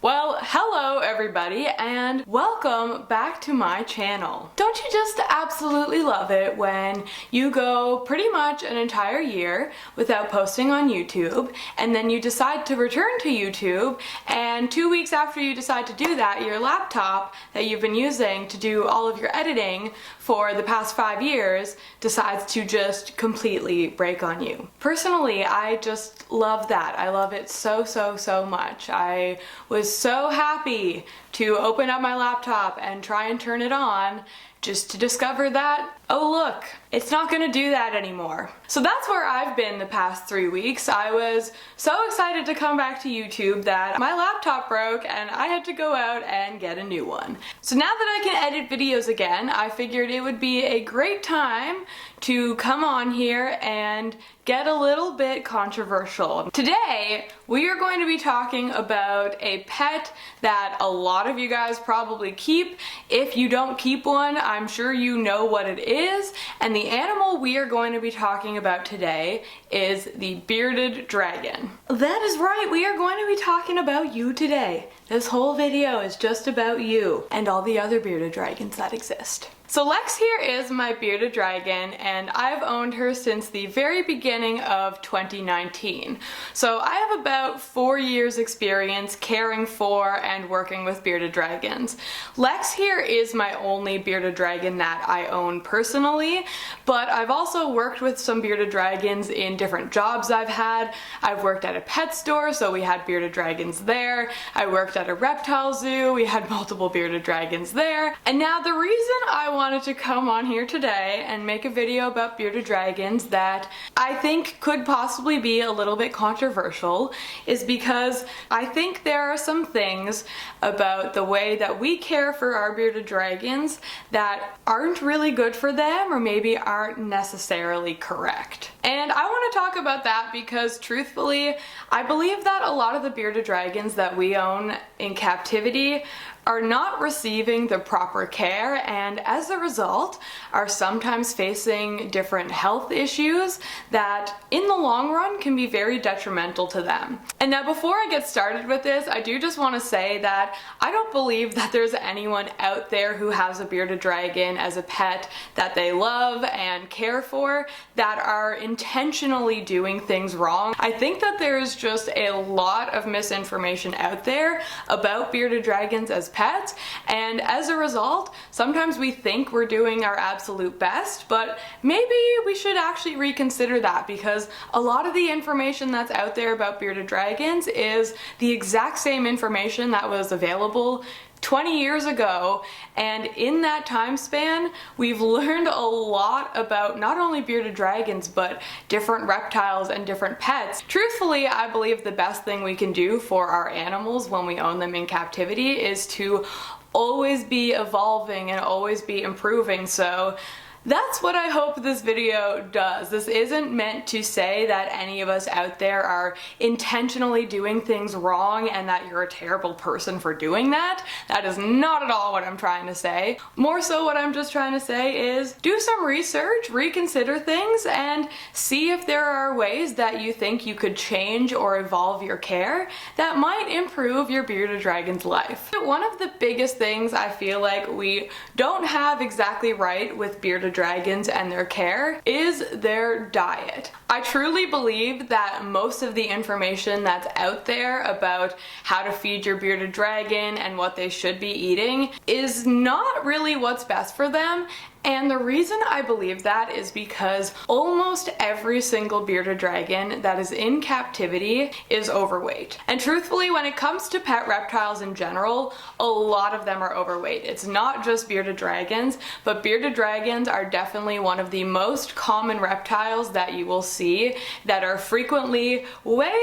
Well, hello everybody and welcome back to my channel. Don't you just absolutely love it when you go pretty much an entire year without posting on YouTube and then you decide to return to YouTube, and 2 weeks after you decide to do that, your laptop that you've been using to do all of your editing for the past 5 years decides to just completely break on you. Personally, I just love that. I love it so much. I was so happy to open up my laptop and try and turn it on just to discover that, oh look, it's not gonna do that anymore. So that's where I've been the past 3 weeks. I was so excited to come back to YouTube that my laptop broke and I had to go out and get a new one. So now that I can edit videos again, I figured it would be a great time to come on here and get a little bit controversial. Today, we are going to be talking about a pet that a lot of you guys probably keep. If you don't keep one, I'm sure you know what it is. And the animal we are going to be talking about today is the bearded dragon. That is right, we are going to be talking about you today. This whole video is just about you and all the other bearded dragons that exist. So Lex here is my bearded dragon, and I've owned her since the very beginning of 2019. So I have about 4 years experience caring for and working with bearded dragons. Lex here is my only bearded dragon that I own personally, but I've also worked with some bearded dragons in different jobs I've had. I've worked at a pet store, so we had bearded dragons there. I worked at a reptile zoo, we had multiple bearded dragons there. And now the reason I wanted to come on here today and make a video about bearded dragons that I think could possibly be a little bit controversial is because I think there are some things about the way that we care for our bearded dragons that aren't really good for them or maybe aren't necessarily correct. And I want to talk about that because truthfully, I believe that a lot of the bearded dragons that we own in captivity are not receiving the proper care, and as a result are sometimes facing different health issues that in the long run can be very detrimental to them. And now before I get started with this, I do just want to say that I don't believe that there's anyone out there who has a bearded dragon as a pet that they love and care for that are intentionally doing things wrong. I think that there's just a lot of misinformation out there about bearded dragons as pets, and as a result, sometimes we think we're doing our absolute best, but maybe we should actually reconsider that because a lot of the information that's out there about bearded dragons is the exact same information that was available 20 years ago, and in that time span we've learned a lot about not only bearded dragons but different reptiles and different pets. Truthfully, I believe the best thing we can do for our animals when we own them in captivity is to always be evolving and always be improving. So that's what I hope this video does. This isn't meant to say that any of us out there are intentionally doing things wrong and that you're a terrible person for doing that. That is not at all what I'm trying to say. More so what I'm just trying to say is do some research, reconsider things, and see if there are ways that you think you could change or evolve your care that might improve your bearded dragon's life. One of the biggest things I feel like we don't have exactly right with bearded dragons and their care is their diet. I truly believe that most of the information that's out there about how to feed your bearded dragon and what they should be eating is not really what's best for them. And the reason I believe that is because almost every single bearded dragon that is in captivity is overweight. And truthfully, when it comes to pet reptiles in general, a lot of them are overweight. It's not just bearded dragons, but bearded dragons are definitely one of the most common reptiles that you will see that are frequently way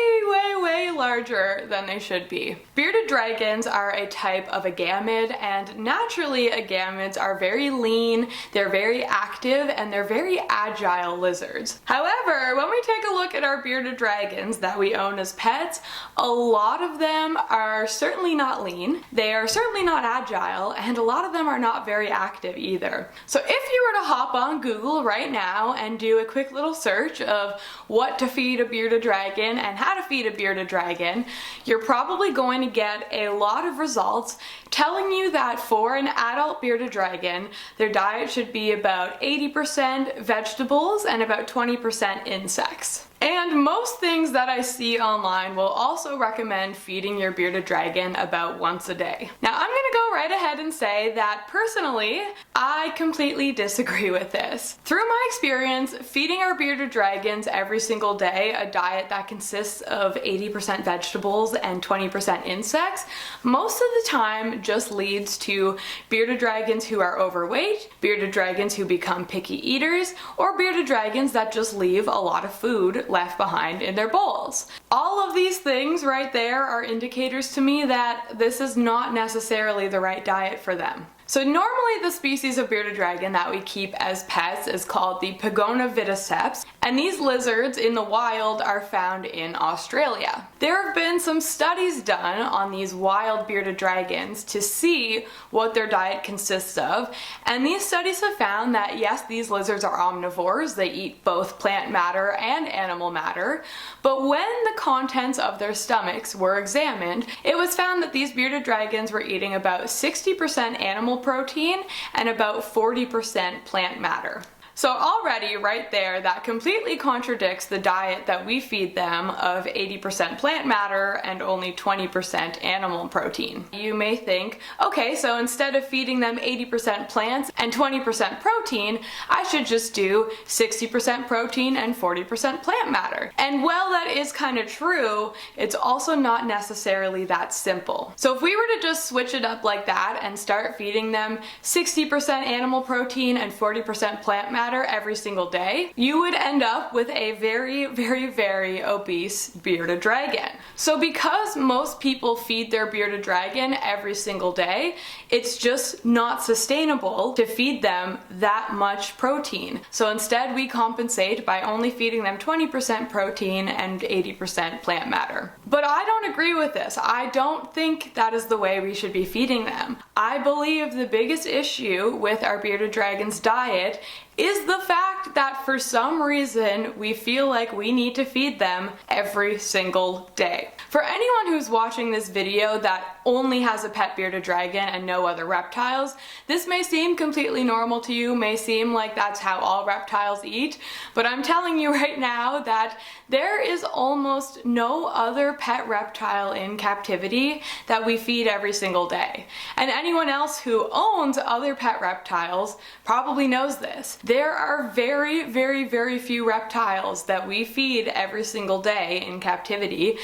larger than they should be. Bearded dragons are a type of agamid, and naturally agamids are very lean. they're very active, and they're very agile lizards. However, when we take a look at our bearded dragons that we own as pets, a lot of them are certainly not lean, they are certainly not agile, and a lot of them are not very active either. So if you were to hop on Google right now and do a quick little search of what to feed a bearded dragon and how to feed a bearded dragon, you're probably going to get a lot of results telling you that for an adult bearded dragon, their diet should be about 80% vegetables and about 20% insects. And most things that I see online will also recommend feeding your bearded dragon about once a day. Now I'm gonna go right ahead and say that personally, I completely disagree with this. Through my experience, feeding our bearded dragons every single day a diet that consists of 80% vegetables and 20% insects, most of the time just leads to bearded dragons who are overweight, bearded dragons who become picky eaters, or bearded dragons that just leave a lot of food left behind in their bowls. All of these things right there are indicators to me that this is not necessarily the right diet for them. So normally the species of bearded dragon that we keep as pets is called the Pagona viticeps, and these lizards in the wild are found in Australia. There have been some studies done on these wild bearded dragons to see what their diet consists of, and these studies have found that yes, these lizards are omnivores, they eat both plant matter and animal matter, but when the contents of their stomachs were examined, it was found that these bearded dragons were eating about 60% animal protein and about 40% plant matter. So already right there, that completely contradicts the diet that we feed them of 80% plant matter and only 20% animal protein. You may think, okay, so instead of feeding them 80% plants and 20% protein, I should just do 60% protein and 40% plant matter. And while that is kind of true, it's also not necessarily that simple. So if we were to just switch it up like that and start feeding them 60% animal protein and 40% plant matter every single day, you would end up with a very, very, very obese bearded dragon. So because most people feed their bearded dragon every single day, it's just not sustainable to feed them that much protein. So instead we compensate by only feeding them 20% protein and 80% plant matter. But I don't agree with this. I don't think that is the way we should be feeding them. I believe the biggest issue with our bearded dragon's diet is the fact that for some reason we feel like we need to feed them every single day. For anyone who's watching this video that only has a pet bearded dragon and no other reptiles, this may seem completely normal to you, may seem like that's how all reptiles eat, but I'm telling you right now that there is almost no other pet reptile in captivity that we feed every single day. And anyone else who owns other pet reptiles probably knows this. There are very, very, very few reptiles that we feed every single day in captivity.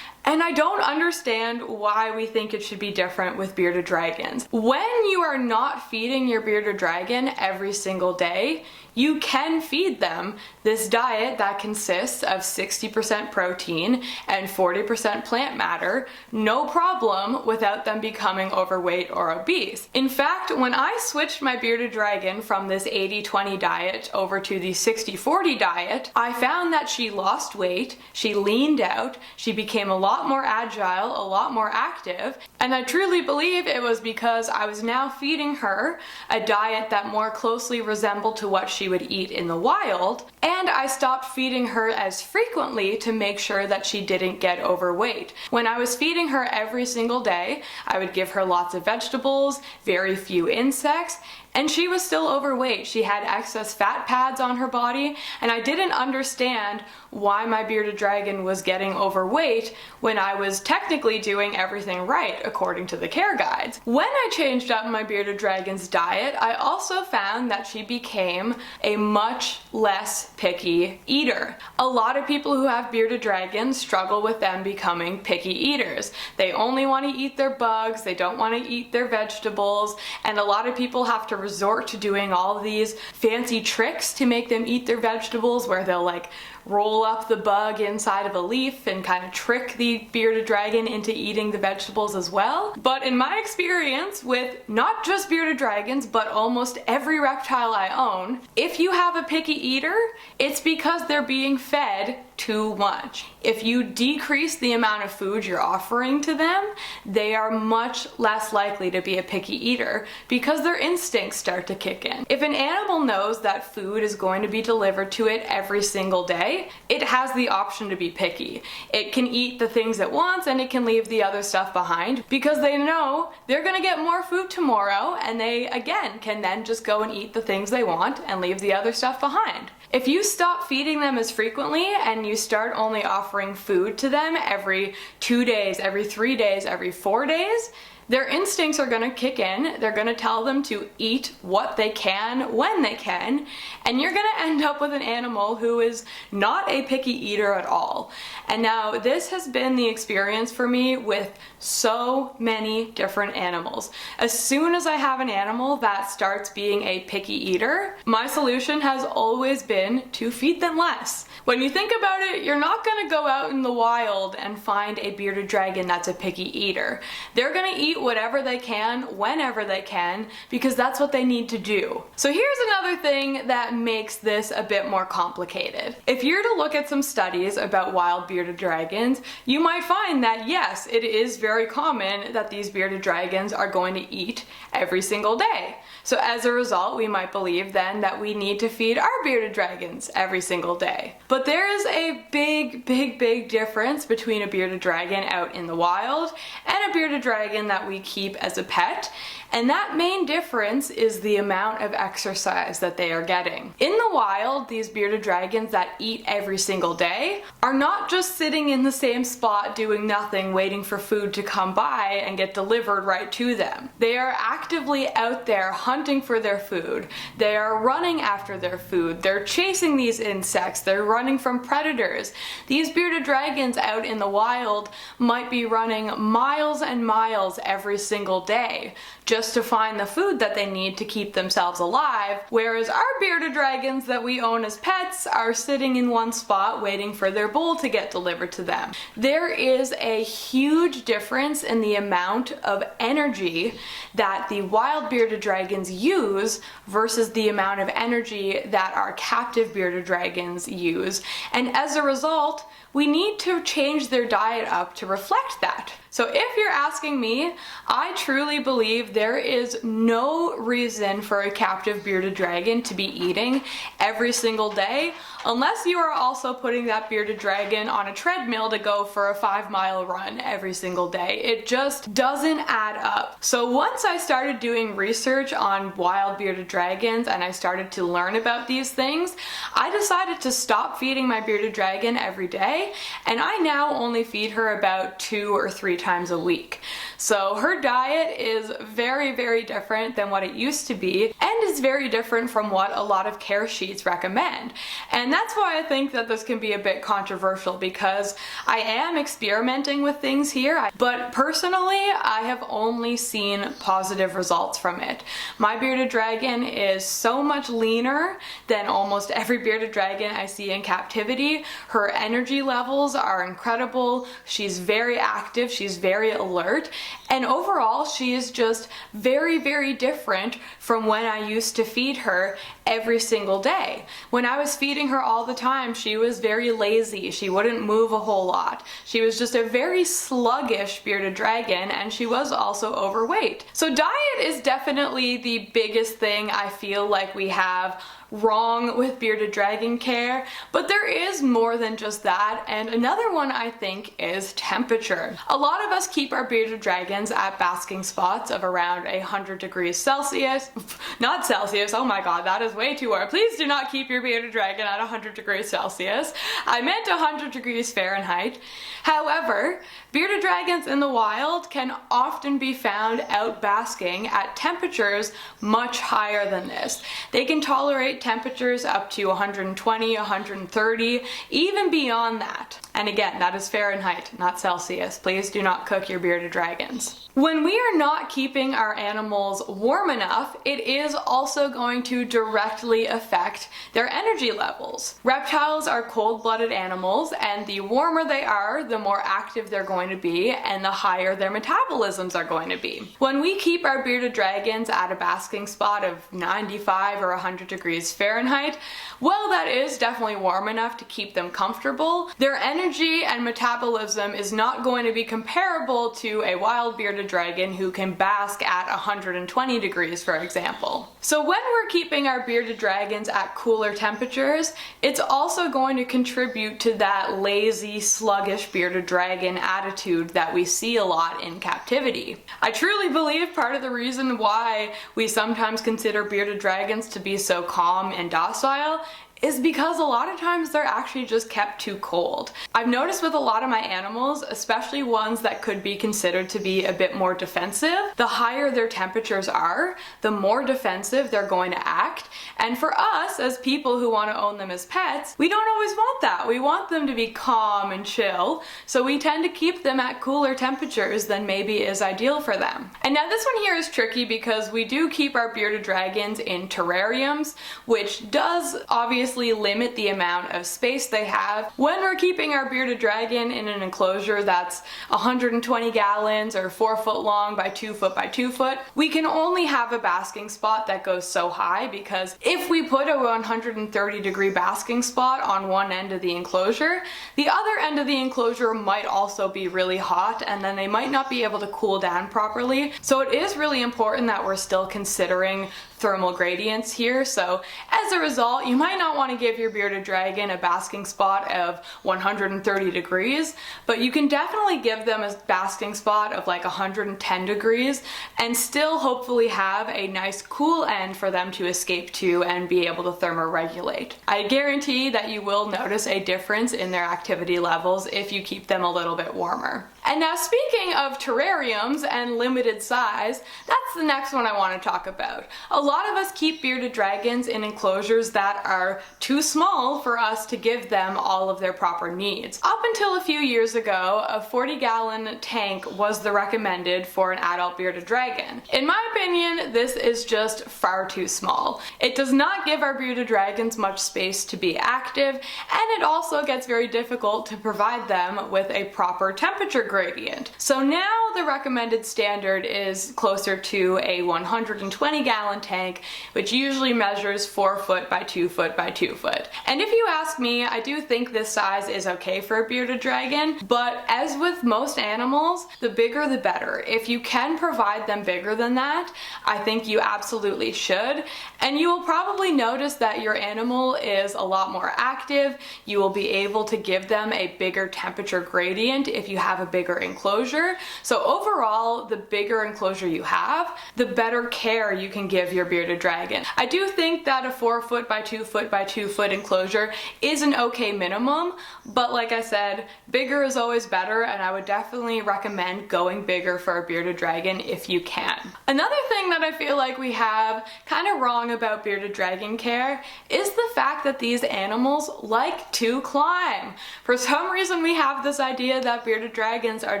And I don't understand why we think it should be different with bearded dragons. When you are not feeding your bearded dragon every single day, you can feed them this diet that consists of 60% protein and 40% plant matter, no problem, without them becoming overweight or obese. In fact, when I switched my bearded dragon from this 80-20 diet over to the 60-40 diet, I found that she lost weight, she leaned out, she became a lot more agile, a lot more active, and I truly believe it was because I was now feeding her a diet that more closely resembled to what she would eat in the wild, and I stopped feeding her as frequently to make sure that she didn't get overweight. When I was feeding her every single day, I would give her lots of vegetables, very few insects, and she was still overweight. She had excess fat pads on her body, and I didn't understand why my bearded dragon was getting overweight when I was technically doing everything right according to the care guides. When I changed up my bearded dragon's diet, I also found that she became a much less picky eater. A lot of people who have bearded dragons struggle with them becoming picky eaters. They only want to eat their bugs, they don't want to eat their vegetables, and a lot of people have to resort to doing all these fancy tricks to make them eat their vegetables, where they'll like roll up the bug inside of a leaf and kind of trick the bearded dragon into eating the vegetables as well. But in my experience with not just bearded dragons, but almost every reptile I own, if you have a picky eater, it's because they're being fed too much. If you decrease the amount of food you're offering to them, they are much less likely to be a picky eater because their instincts start to kick in. If an animal knows that food is going to be delivered to it every single day, it has the option to be picky. It can eat the things it wants and it can leave the other stuff behind because they know they're gonna get more food tomorrow, and they again can then just go and eat the things they want and leave the other stuff behind. If you stop feeding them as frequently and you start only offering food to them every 2 days, every 3 days, every 4 days, their instincts are gonna kick in. They're gonna tell them to eat what they can when they can, and you're gonna end up with an animal who is not a picky eater at all. And now this has been the experience for me with so many different animals. As soon as I have an animal that starts being a picky eater, my solution has always been to feed them less. When you think about it, you're not gonna go out in the wild and find a bearded dragon that's a picky eater. They're gonna eat whatever they can, whenever they can, because that's what they need to do. So here's another thing that makes this a bit more complicated. If you're to look at some studies about wild bearded dragons, you might find that yes, it is very common that these bearded dragons are going to eat every single day. So as a result, we might believe then that we need to feed our bearded dragons every single day. But there is a big difference between a bearded dragon out in the wild and a bearded dragon that we keep as a pet. And that main difference is the amount of exercise that they are getting. In the wild, these bearded dragons that eat every single day are not just sitting in the same spot doing nothing waiting for food to come by and get delivered right to them. They are actively out there hunting for their food. They are running after their food. They're chasing these insects. They're running from predators. These bearded dragons out in the wild might be running miles and miles every single day just to find the food that they need to keep themselves alive, whereas our bearded dragons that we own as pets are sitting in one spot waiting for their bowl to get delivered to them. There is a huge difference in the amount of energy that the wild bearded dragons use versus the amount of energy that our captive bearded dragons use, and as a result, we need to change their diet up to reflect that. So if you're asking me, I truly believe there is no reason for a captive bearded dragon to be eating every single day unless you are also putting that bearded dragon on a treadmill to go for a 5-mile run every single day. It just doesn't add up. So once I started doing research on wild bearded dragons and I started to learn about these things, I decided to stop feeding my bearded dragon every day, and I now only feed her about 2 or 3 times a week. So her diet is very different than what it used to be, and is very different from what a lot of care sheets recommend. And that's why I think that this can be a bit controversial, because I am experimenting with things here, but personally I have only seen positive results from it. My bearded dragon is so much leaner than almost every bearded dragon I see in captivity. Her energy levels are incredible. She's very active, she's very alert, and overall she is just very different from when I used to feed her every single day. When I was feeding her all the time, she was very lazy. She wouldn't move a whole lot. She was just a very sluggish bearded dragon, and she was also overweight. So diet is definitely the biggest thing I feel like we have wrong with bearded dragon care, but there is more than just that, and another one I think is temperature. A lot of us keep our bearded dragons at basking spots of around 100 degrees Celsius. Not Celsius, oh my god, that is way too warm. Please do not keep your bearded dragon at 100 degrees Celsius. I meant 100 degrees Fahrenheit. However, bearded dragons in the wild can often be found out basking at temperatures much higher than this. They can tolerate temperatures up to 120, 130, even beyond that. And again, that is Fahrenheit, not Celsius. Please do not cook your bearded dragons. When we are not keeping our animals warm enough, it is also going to directly affect their energy levels. Reptiles are cold-blooded animals, and the warmer they are, the more active they're going to be, and the higher their metabolisms are going to be. When we keep our bearded dragons at a basking spot of 95 or 100 degrees Fahrenheit, well, that is definitely warm enough to keep them comfortable. Their energy and metabolism is not going to be comparable to a wild bearded dragon who can bask at 120 degrees, for example. So when we're keeping our bearded dragons at cooler temperatures, it's also going to contribute to that lazy, sluggish bearded dragon attitude that we see a lot in captivity. I truly believe part of the reason why we sometimes consider bearded dragons to be so calm and docile is because a lot of times they're actually just kept too cold. I've noticed with a lot of my animals, especially ones that could be considered to be a bit more defensive, the higher their temperatures are, the more defensive they're going to act. And for us, as people who want to own them as pets, we don't always want that. We want them to be calm and chill, so we tend to keep them at cooler temperatures than maybe is ideal for them. And now this one here is tricky because we do keep our bearded dragons in terrariums, which does obviously limit the amount of space they have. When we're keeping our bearded dragon in an enclosure that's 120 gallons or 4 foot long by 2 foot by 2 foot, we can only have a basking spot that goes so high, because if we put a 130 degree basking spot on one end of the enclosure, the other end of the enclosure might also be really hot, and then they might not be able to cool down properly. So it is really important that we're still considering thermal gradients here. So as a result, you might not want to give your bearded dragon a basking spot of 130 degrees, but you can definitely give them a basking spot of like 110 degrees and still hopefully have a nice cool end for them to escape to and be able to thermoregulate. I guarantee that you will notice a difference in their activity levels if you keep them a little bit warmer. And now, speaking of terrariums and limited size, that's the next one I want to talk about. A lot of us keep bearded dragons in enclosures that are too small for us to give them all of their proper needs. Up until a few years ago, a 40-gallon tank was the recommended for an adult bearded dragon. In my opinion, this is just far too small. It does not give our bearded dragons much space to be active, and it also gets very difficult to provide them with a proper temperature gradient. So now the recommended standard is closer to a 120-gallon tank, which usually measures 4 foot by 2 foot by 2 foot. And if you ask me, I do think this size is okay for a bearded dragon, but as with most animals, the bigger the better. If you can provide them bigger than that, I think you absolutely should. And you will probably notice that your animal is a lot more active. You will be able to give them a bigger temperature gradient if you have a bigger enclosure. So overall, the bigger enclosure you have, the better care you can give your bearded dragon. I do think that a 4 foot by 2 foot by 2 foot enclosure is an okay minimum, but like I said, bigger is always better, and I would definitely recommend going bigger for a bearded dragon if you can. Another thing that I feel like we have kind of wrong about bearded dragon care is the fact that these animals like to climb. For some reason, we have this idea that bearded dragons are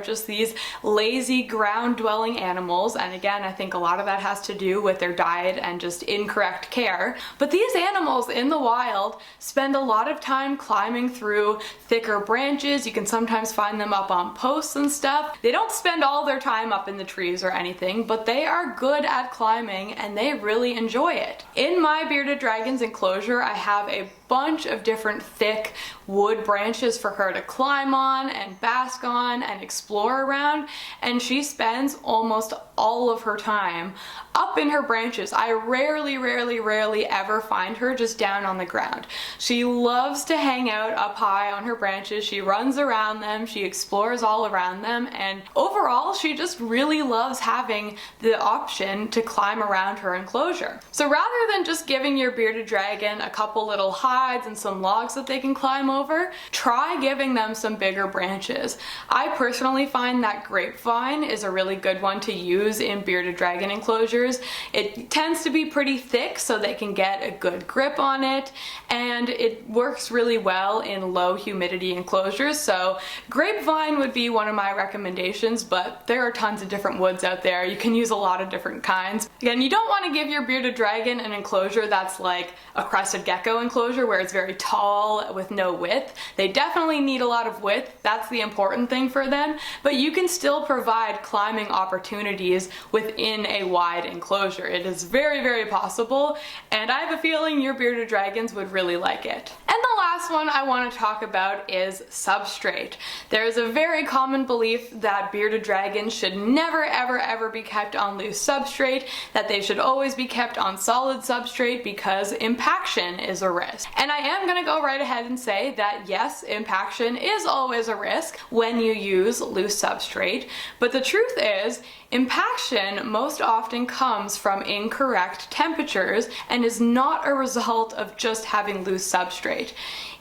just these lazy ground-dwelling animals, and again, I think a lot of that has to do with their diet and just incorrect care. But these animals in the wild spend a lot of time climbing through thicker branches. You can sometimes find them up on posts and stuff. They don't spend all their time up in the trees or anything, but they are good at climbing and they really enjoy it. In my bearded dragon's enclosure, I have a bunch of different thick wood branches for her to climb on and bask on and explore around, and she spends almost all of her time up in her branches. I rarely ever find her just down on the ground. She loves to hang out up high on her branches. She runs around them, she explores all around them, and overall she just really loves having the option to climb around her enclosure. So rather than just giving your bearded dragon a couple little high sides and some logs that they can climb over, try giving them some bigger branches. I personally find that grapevine is a really good one to use in bearded dragon enclosures. It tends to be pretty thick so they can get a good grip on it, and it works really well in low humidity enclosures. So grapevine would be one of my recommendations, but there are tons of different woods out there. You can use a lot of different kinds. Again, you don't want to give your bearded dragon an enclosure that's like a crested gecko enclosure where it's very tall with no width. They definitely need a lot of width. That's the important thing for them, but you can still provide climbing opportunities within a wide enclosure. It is very, very possible, and I have a feeling your bearded dragons would really like it. And the last one I want to talk about is substrate. There is a very common belief that bearded dragons should never ever be kept on loose substrate, that they should always be kept on solid substrate because impaction is a risk. And I am going to go right ahead and say that yes, impaction is always a risk when you use loose substrate, but the truth is impaction most often comes from incorrect temperatures and is not a result of just having loose substrate.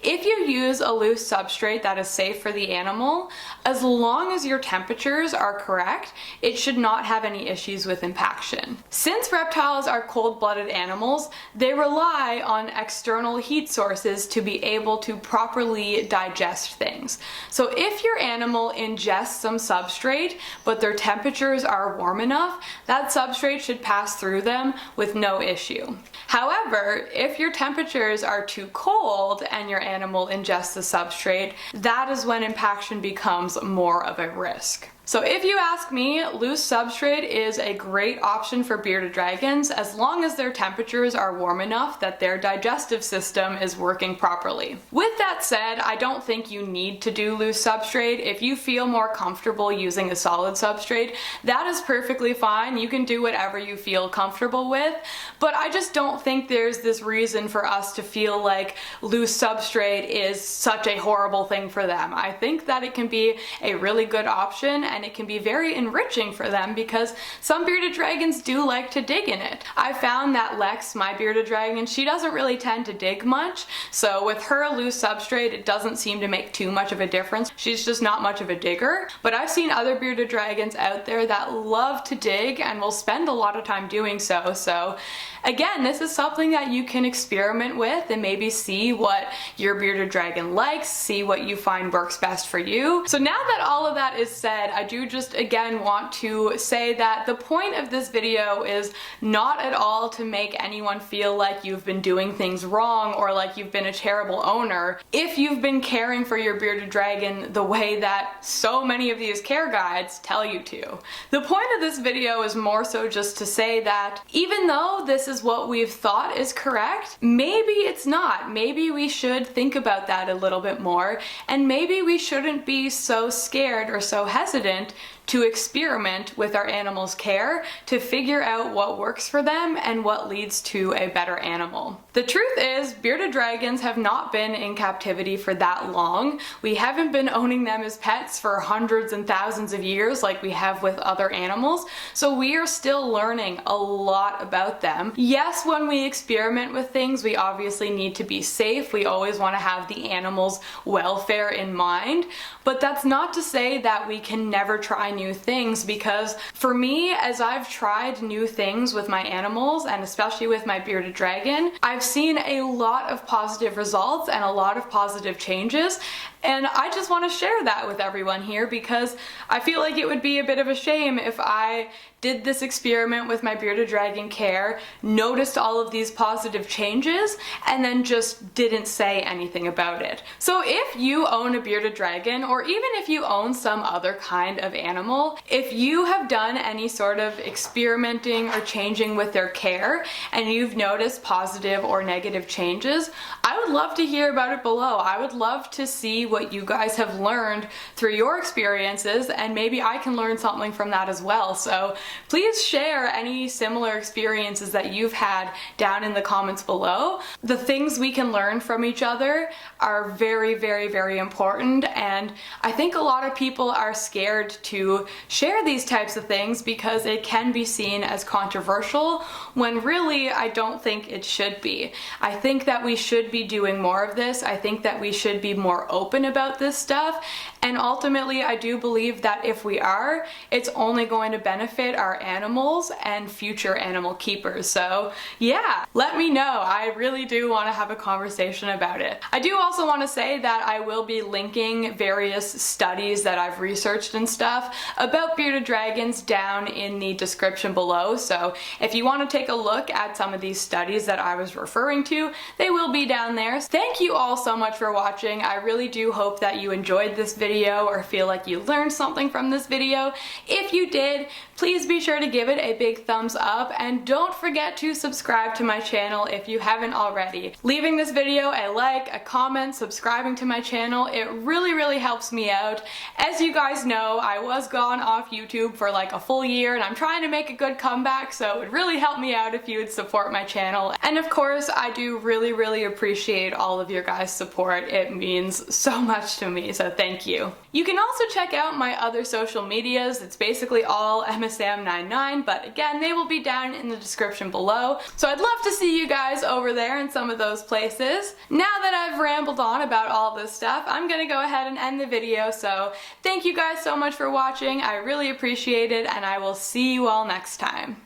If you use a loose substrate that is safe for the animal, as long as your temperatures are correct, it should not have any issues with impaction. Since reptiles are cold-blooded animals, they rely on external heat sources to be able to properly digest things. So if your animal ingests some substrate, but their temperatures are warm enough, that substrate should pass through them with no issue. However, if your temperatures are too cold and your animal ingests the substrate, that is when impaction becomes more of a risk. So if you ask me, loose substrate is a great option for bearded dragons as long as their temperatures are warm enough that their digestive system is working properly. With that said, I don't think you need to do loose substrate. If you feel more comfortable using a solid substrate, that is perfectly fine. You can do whatever you feel comfortable with, but I just don't think there's this reason for us to feel like loose substrate is such a horrible thing for them. I think that it can be a really good option, and it can be very enriching for them because some bearded dragons do like to dig in it. I found that Lex, my bearded dragon, she doesn't really tend to dig much, so with her loose substrate it doesn't seem to make too much of a difference. She's just not much of a digger, but I've seen other bearded dragons out there that love to dig and will spend a lot of time doing so. So again, this is something that you can experiment with and maybe see what your bearded dragon likes, see what you find works best for you. So now that all of that is said, I do just again want to say that the point of this video is not at all to make anyone feel like you've been doing things wrong or like you've been a terrible owner if you've been caring for your bearded dragon the way that so many of these care guides tell you to. The point of this video is more so just to say that even though this is what we've thought is correct, maybe it's not. Maybe we should think about that a little bit more, and maybe we shouldn't be so scared or so hesitant to experiment with our animals' care to figure out what works for them and what leads to a better animal. The truth is, bearded dragons have not been in captivity for that long. We haven't been owning them as pets for hundreds and thousands of years like we have with other animals, so we are still learning a lot about them. Yes, when we experiment with things, we obviously need to be safe. We always want to have the animal's welfare in mind, but that's not to say that we can never try new things, because for me, as I've tried new things with my animals and especially with my bearded dragon, I've seen a lot of positive results and a lot of positive changes, and I just want to share that with everyone here because I feel like it would be a bit of a shame if I did this experiment with my bearded dragon care, noticed all of these positive changes, and then just didn't say anything about it. So if you own a bearded dragon, or even if you own some other kind of animal, if you have done any sort of experimenting or changing with their care, and you've noticed positive or negative changes, I would love to hear about it below. I would love to see what you guys have learned through your experiences, and maybe I can learn something from that as well. So please share any similar experiences that you've had down in the comments below. The things we can learn from each other are very, very, very important, and I think a lot of people are scared to share these types of things because it can be seen as controversial, when really I don't think it should be. I think that we should be doing more of this. I think that we should be more open about this stuff, and ultimately I do believe that if we are, it's only going to benefit our animals and future animal keepers. So yeah, let me know. I really do want to have a conversation about it. I do also want to say that I will be linking various studies that I've researched and stuff about bearded dragons down in the description below. So if you want to take a look at some of these studies that I was referring to, they will be down there. Thank you all so much for watching. I really do hope that you enjoyed this video or feel like you learned something from this video. If you did, please be sure to give it a big thumbs up, and don't forget to subscribe to my channel if you haven't already. Leaving this video a like, a comment, subscribing to my channel, it really, really helps me out. As you guys know, I was gone off YouTube for like a full year, and I'm trying to make a good comeback, so it would really help me out if you would support my channel. And of course, I do really, really appreciate all of your guys' support. It means so much to me, so thank you. You can also check out my other social medias. It's basically all MSAM99, but again, they will be down in the description below. So I'd love to see you guys over there in some of those places. Now that I've rambled on about all this stuff, I'm gonna go ahead and end the video. So thank you guys so much for watching. I really appreciate it, and I will see you all next time.